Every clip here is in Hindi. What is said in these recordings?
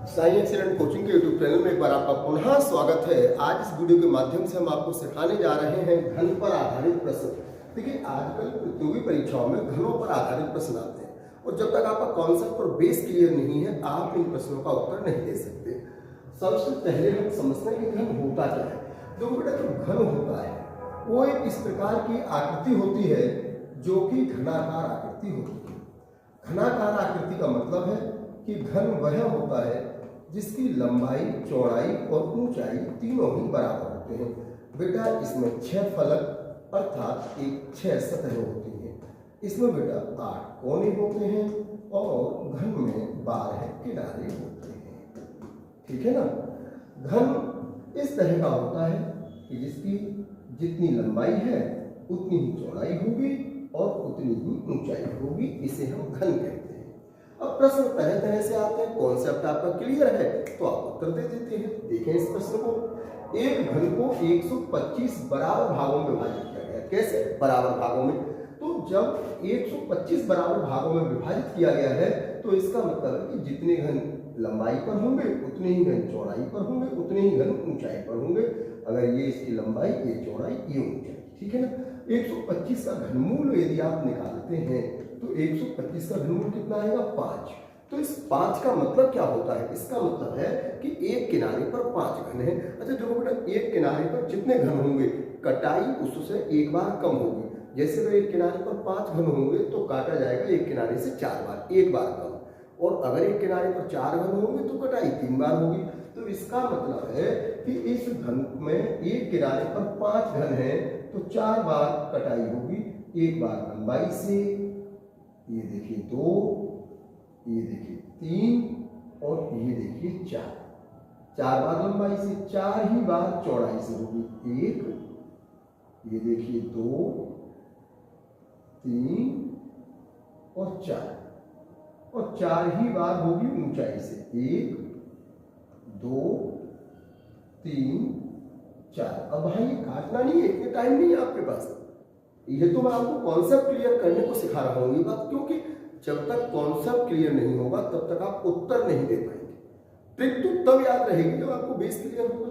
साई एक्सीलेंट कोचिंग के यूट्यूब चैनल में एक बार आपका पुनः स्वागत है। आज इस वीडियो के माध्यम से हम आपको सिखाने जा रहे हैं घन पर आधारित प्रश्न। देखिए, आजकल प्रतियोगी परीक्षाओं में घनों पर आधारित प्रश्न आते हैं और जब तक आपका कॉन्सेप्ट और बेस क्लियर नहीं है, आप इन प्रश्नों का उत्तर नहीं दे सकते। सबसे पहले हम समझते हैं कि घन होता क्या है। देखो बेटा, जो घन होता है वो एक इस प्रकार की आकृति होती है जो कि घनाकार आकृति होती है। घनाकार आकृति का मतलब है कि घन वह होता है जिसकी लंबाई, चौड़ाई और ऊंचाई तीनों ही बराबर होते हैं। बेटा, इसमें 6 फलक अर्थात एक 6 सतह होती हैं। इसमें बेटा 8 कोने होते हैं और घन में 12 किनारे होते हैं। ठीक है ना। घन इस तरह का होता है कि जिसकी जितनी लंबाई है उतनी ही चौड़ाई होगी और उतनी ही ऊंचाई होगी। इसे हम घन कहते हैं। अब प्रश्न तरह तरह से आते हैं। कॉन्सेप्ट आपका क्लियर है तो आप उत्तर दे देते हैं। देखें इस प्रश्न को। एक घन को 125 बराबर भागों में विभाजित किया गया। कैसे बराबर भागों में? तो जब 125 बराबर भागों में विभाजित किया गया है तो इसका मतलब है कि जितने घन लंबाई पर होंगे उतने ही घन चौड़ाई पर होंगे, उतने ही घन ऊंचाई पर होंगे। अगर ये इसकी लंबाई, ये चौड़ाई, ये ऊंचाई। ठीक है ना। 125 का घनमूल यदि आप निकालते हैं तो 125 का घनमूल कितना आएगा? 5। तो इस 5 का मतलब क्या होता है? इसका मतलब है कि एक किनारे पर 5 घन है। अच्छा देखो बेटा, एक किनारे पर जितने घन होंगे कटाई उससे एक बार कम होगी। जैसे अगर एक किनारे पर 5 घन होंगे तो काटा जाएगा एक किनारे से 4 बार, एक बार कम। और अगर एक किनारे पर 4 घन होंगे तो कटाई 3 बार होगी। तो इसका मतलब है कि इस घन में एक किनारे पर 5 घन है तो 4 बार कटाई होगी। एक बार लंबाई से, ये देखिए 2, ये देखिए 3 और ये देखिए 4। 4 बार लंबाई से, 4 ही बार चौड़ाई से होगी। 1, ये देखिए 2, 3 और 4। और 4 ही बार होगी ऊंचाई से। 1, 2, 3, 4। अब भाई ये काटना नहीं है, इतने टाइम नहीं है आपके पास। ये तो मैं आपको कॉन्सेप्ट क्लियर करने को सिखा रहा हूँ। ये बात क्योंकि जब तक कॉन्सेप्ट क्लियर नहीं होगा तब तक आप उत्तर नहीं दे पाएंगे। ट्रिक तो तब याद रहेगी जब आपको बेस क्लियर होगा।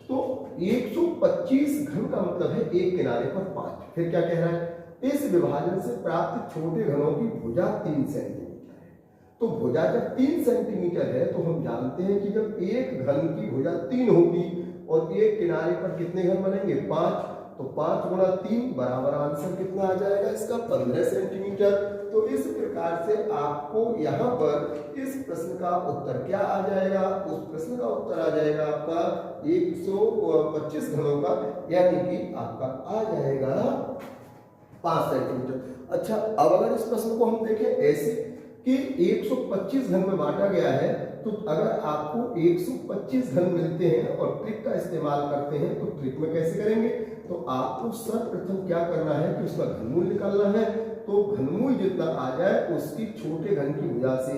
तो 125 घन का मतलब है एक किनारे पर 5। फिर क्या कह रहा है? इस विभाजन से प्राप्त छोटे घनों की भुजा 3 सेंटीमीटर है। तो भुजा जब 3 सेंटीमीटर है तो हम जानते हैं कि जब एक घन की भुजा 3 होगी और एक किनारे पर कितने घन बनेंगे? 5। तो 5 गुणा 3 बराबर आंसर कितना आ जाएगा इसका? 15 सेंटीमीटर। तो इस प्रकार से आपको यहाँ पर इस प्रश्न का उत्तर क्या आ जाएगा? उस प्रश्न का उत्तर आ जाएगा आपका 125 घनों का, यानी कि आपका आ जाएगा 5 सेंटीमीटर। अच्छा, अब अगर इस प्रश्न को हम देखें ऐसे कि 125 घन में बांटा गया है, तो अगर आपको 125 घन मिलते हैं और ट्रिक का इस्तेमाल करते हैं तो ट्रिक में कैसे करेंगे? तो आपको सर्वप्रथम क्या करना है कि उसका घनमूल निकालना है। तो घनमूल जितना आ जाए उसकी छोटे घन की भुजा से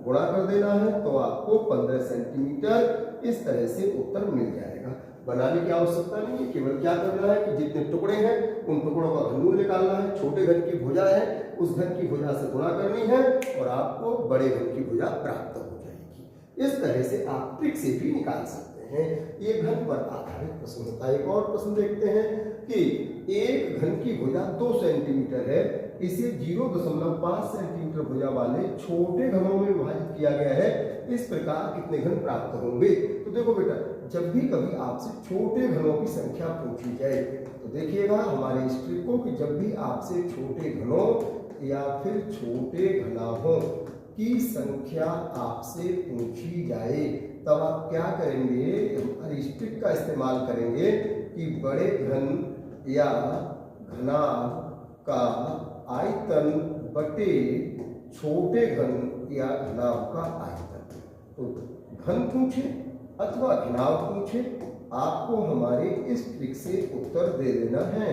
गुणा कर देना है तो आपको 15 सेंटीमीटर इस तरह से उत्तर मिल जाएगा। बनाने की आवश्यकता नहीं है, केवल क्या करना है कि जितने टुकड़े हैं उन टुकड़ों का घनमूल निकालना है। छोटे घन की भुजा है उस घन की भुजा से गुणा करनी है और आपको बड़े घन की भुजा प्राप्त हो जाएगी। इस तरह से आप ट्रिक से भी निकाल सकते हैं। ये घन पर आधारित प्रश्न होता है। एक और प्रश्न देखते हैं कि एक घन की भुजा 2 सेंटीमीटर है, इसे 0.5 सेंटीमीटर भुजा वाले छोटे घनों में विभाजित किया गया है। इस प्रकार कितने घन प्राप्त होंगे? तो देखो बेटा, जब भी कभी आपसे छोटे घनों की संख्या पूछी जाए तो देखिएगा हमारे इस ट्रिक को कि जब भी आपसे छोटे घनों या फिर छोटे घनाभों की संख्या आपसे पूछी जाए तब आप क्या करेंगे? इस ट्रिक का इस्तेमाल करेंगे कि बड़े घन या घनाभ का आयतन बटे छोटे घन या घनाभ का आयतन। तो घन पूछे अथवा घनाभ पूछे, आपको हमारे इस ट्रिक से उत्तर दे देना है।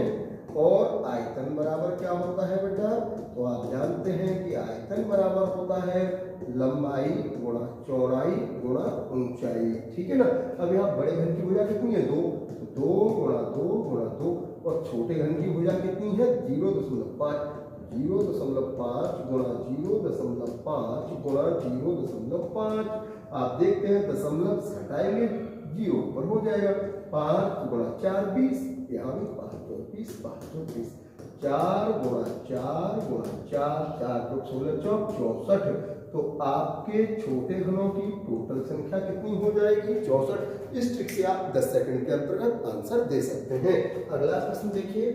और आयतन बराबर क्या होता है बेटा? तो आप जानते हैं कि आयतन बराबर होता है लंबाई गुणा चौड़ाई गुणा ऊंचाई। ठीक है ना। अब यहाँ बड़े घन की भुजा कितनी है? 2। तो 2 गुणा 2 गुणा 2। और छोटे घन की भुजा कितनी है? 0.5। 0.5 गुणा 0.5 गुणा 0.5 आप देखते हैं दशमलव से हटाएंगे 0 पर हो जाएगा। 5 गुणा 4 20, यहाँ भी 5 2 20, 5 2 20, 4 गुणा 4 गुणा 4, 4 2 16 64। तो आपके छोटे घनों की टोटल संख्या कितनी हो जाएगी? 64। इस ट्रिक से आप 10 सेकंड के अंतर्गत आंसर दे सकते हैं। अगला प्रश्न देखिए,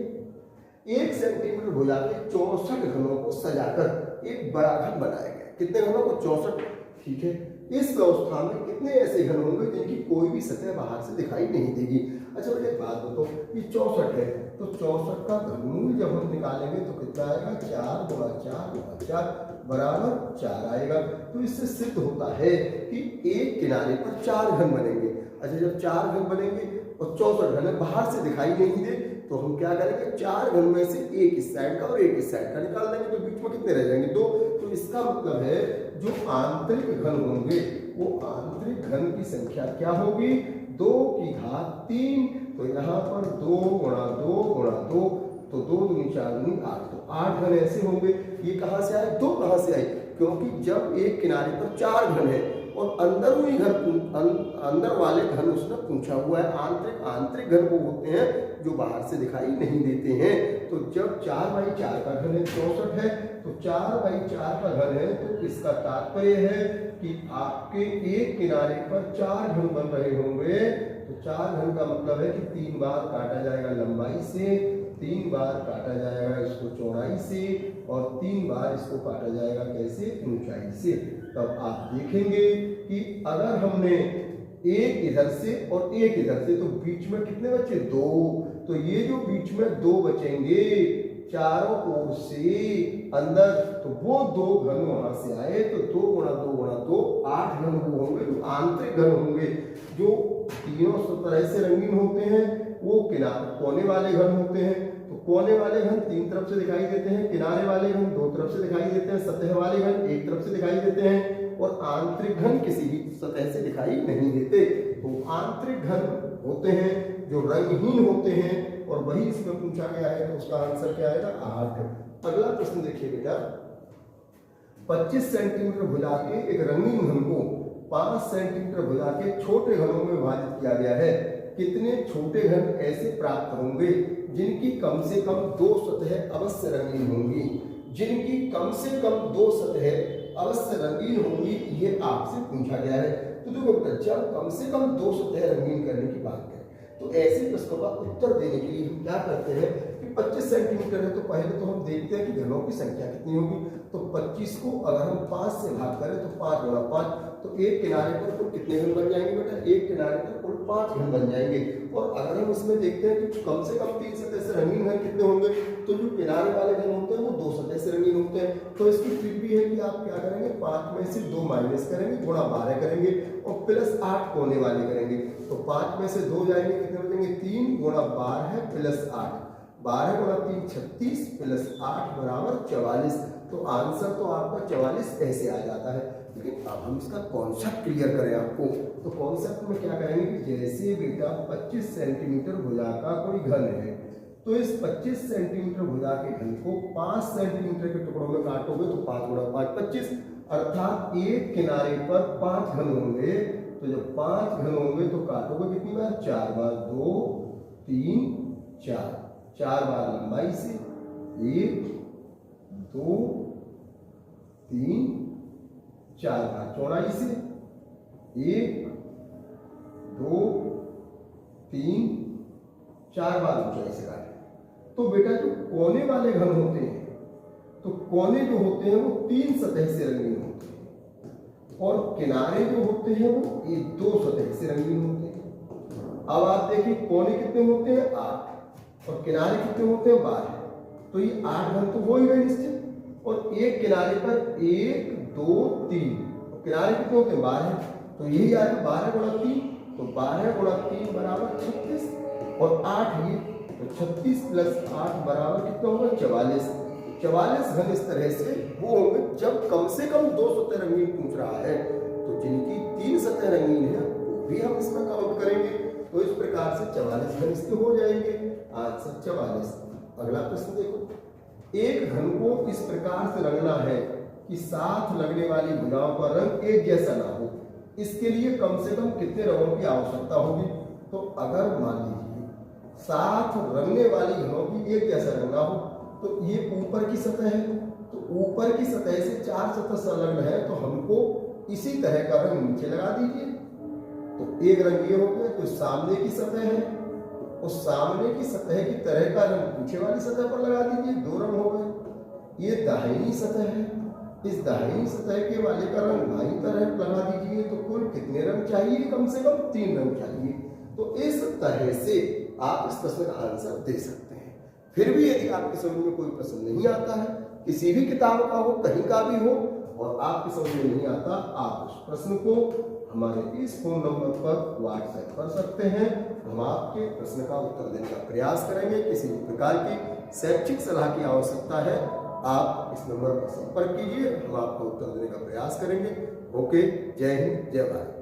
1 सेंटीमीटर भुजा के 64 घनों को सजाकर एक बड़ा घन बनाया गया। कितने घनों को? 64। ठीक है, इस व्यवस्था में कितने ऐसे घन होंगे जिनकी कोई भी सतह बाहर से दिखाई नहीं देगी? अच्छा बेटा एक बात बताओ, ये 64 है तो 64 का घनमूल जब हम निकालेंगे तो कितना आएगा? 4 गुणा 4 गुणा 4 बराबर 4 आएगा। तो इससे सिद्ध होता है कि एक किनारे पर 4 घन बनेंगे। अच्छा, जब 4 घन बनेंगे और 64 घन बाहर से दिखाई नहीं दे तो हम क्या करेंगे? 4 घन में से एक इस साइड का और एक इस साइड का निकाल देंगे, तो बीच में कितने रह जाएंगे? 2। तो इसका मतलब है जो आंतरिक घन होंगे वो आंतरिक घन की संख्या क्या होगी? 2 की घात 3। तो यहाँ पर 2 गुणा 2 गुणा 2, तो 2 दूनी 4 दूनी 8, तो 8 घन ऐसे होंगे। ये कहाँ से आए? 2 कहाँ से आए? क्योंकि जब एक किनारे पर 4 घन है और अंदरूनी घन अंदर वाले घन उसने पूछा हुआ है। आंतरिक घन वो होते हैं जो बाहर से दिखाई नहीं देते हैं। तो जब 4/4 का घन है 64 है, तो 4/4 का घन है, तो इसका तात्पर्य है कि आपके एक किनारे पर 4 घन बन रहे होंगे। तो 4 घन का मतलब है कि 3 बार काटा जाएगा लंबाई से, 3 बार काटा जाएगा इसको चौड़ाई से, और 3 बार इसको काटा जाएगा कैसे? ऊंचाई से। तब आप देखेंगे कि अगर हमने एक इधर से और एक इधर से, तो बीच में कितने बचे? 2। तो ये जो बीच में 2 बचेंगे चारों ओर से अंदर, तो वो 2 घन वहां से आए, तो 2 गुणा 2 गुणा 2 8 घन वो होंगे जो आंतरिक घन होंगे। जो तीनों तरह से रंगीन होते हैं वो कोने वाले घन होते हैं। तो कोने वाले घन 3 तरफ से दिखाई देते हैं, किनारे वाले घन 2 तरफ से दिखाई देते हैं, सतह वाले घन 1 तरफ से दिखाई देते हैं, और आंतरिक घन किसी भी सतह से दिखाई नहीं देते। तो आंतरिक घन होते हैं जो रंगहीन होते हैं, और वही इसमें पूछा गया है, तो उसका आंसर क्या आएगा? 8। अगला प्रश्न देखिए बेटा, 25 सेंटीमीटर भुजा के एक रंगीन घन को 5 सेंटीमीटर भुजा के छोटे घनों में विभाजित किया गया है। कितने छोटे घन ऐसे प्राप्त होंगे जिनकी कम से कम 2 सतह अवश्य रंगीन होंगी? जिनकी कम से कम 2 सतह अवश्य रंगीन होंगी, ये आपसे पूछा गया है। तो देखो बेटा, जब कम से कम 2 सतह रंगीन करने की बात करें तो ऐसे प्रश्नों का उत्तर देने के लिए हम क्या करते हैं कि 25 सेंटीमीटर है, तो पहले तो हम देखते हैं कि घनों की संख्या कितनी होगी। तो 25 को अगर हम 5 से भाग करें तो 5 गुणा 5, तो एक किनारे पर कुल कितने घन बन जाएंगे बेटा? एक किनारे पर कुल 5 घन बन जाएंगे। और अगर हम इसमें देखते हैं कि कम से कम 3 सतह से रंगीन घन कितने होंगे, तो जो किनारे वाले घन होते हैं वो 2 सतह से रंगीन होते हैं। तो इसकी ट्रिक भी है कि आप क्या करेंगे? 5 में से 2 माइनस करेंगे, गुणा 12 करेंगे, और प्लस 8 कोने वाले करेंगे। तो 5 में से 2 जाएंगे, कितने बचेंगे? 3 गुणा 12 प्लस 8, 12 गुणा 3 36 प्लस 8 बराबर 44। तो आंसर तो आपका 44 ऐसे आ जाता है। लेकिन अब हम इसका कॉन्सेप्ट क्लियर करें आपको, तो कॉन्सेप्ट में क्या करेंगे कि जैसे बेटा 25 सेंटीमीटर भुजा का कोई घन है, तो इस 25 सेंटीमीटर भुजा के घन को 5 सेंटीमीटर के टुकड़ों में काटोगे तो 5 गुणा 5 25, अर्थात एक किनारे पर 5 घन होंगे। तो जब 5 घन होंगे तो काटोगे कितनी बार? 4 बार, 2 3 4, 4 बार लंबाई से, 1 2 3 4 बार चौड़ाई से, 1 2 3 4 बार ऊंचाई से काटे। तो बेटा जो कोने वाले घन होते हैं, तो कोने जो होते हैं वो 3 सतह से रंगीन होते हैं, और किनारे जो होते हैं वो 2 सतह से रंगीन होते हैं। अब आप देखिए कोने कितने होते हैं? 8, और किनारे कितने होते हैं? 12। तो ये 8 घन तो हो ही गए निश्चित। और एक किनारे पर 1 2 3, और किनारे कितने होते हैं? 12। तो यही आएगा 12 गुणा 3, तो 12 गुणा 3 बराबर 36, और 8 ये, तो 36 प्लस 8 बराबर कितना होगा? 44। 44 घन इस तरह से वो होंगे जब कम से कम 2 सतह रंगीन पूछ रहा है। तो जिनकी 3 सतह रंगीन है वो भी हम इसमें काउंट करेंगे। तो इस प्रकार से 44 घन इसके हो जाएंगे। आंसर 44। अगला प्रश्न देखो, एक घन को इस प्रकार से रंगना है कि साथ लगने वाली भुजाओं का रंग एक जैसा ना हो। इसके लिए कम से कम कितने रंगों की आवश्यकता होगी? तो अगर मान लीजिए 7 रंगने वाली घनों की एक जैसा रंगा हो, तो ये ऊपर की सतह है, तो ऊपर की सतह से 4 सतह संलग्न है, तो हमको इसी तरह का रंग नीचे लगा दीजिए। तो एक रंग ये हो गया, जो सामने की सतह है, उस सामने की सतह की तरह का रंग पीछे वाली सतह पर लगा दीजिए, 2 रंग हो गए। ये दाहिनी सतह है, इस दाहिनी सतह के वाले का रंग बाईं तरफ लगा दीजिए। तो कुल कितने रंग चाहिए? कम से कम 3 रंग चाहिए। तो इस तरह से आप इस प्रश्न का आंसर दे सकते हैं। फिर भी यदि आपकी समझ में कोई प्रश्न नहीं आता है, किसी भी किताब का हो, कहीं का भी हो, और आपकी समझ में नहीं आता, आप उस प्रश्न को हमारे इस फोन नंबर पर व्हाट्सएप कर सकते हैं। हम आपके प्रश्न का उत्तर देने का प्रयास करेंगे। किसी भी प्रकार की शैक्षिक सलाह की आवश्यकता है, आप इस नंबर पर संपर्क कीजिए, हम आपको उत्तर देने का प्रयास करेंगे। ओके, जय हिंद, जय भारत।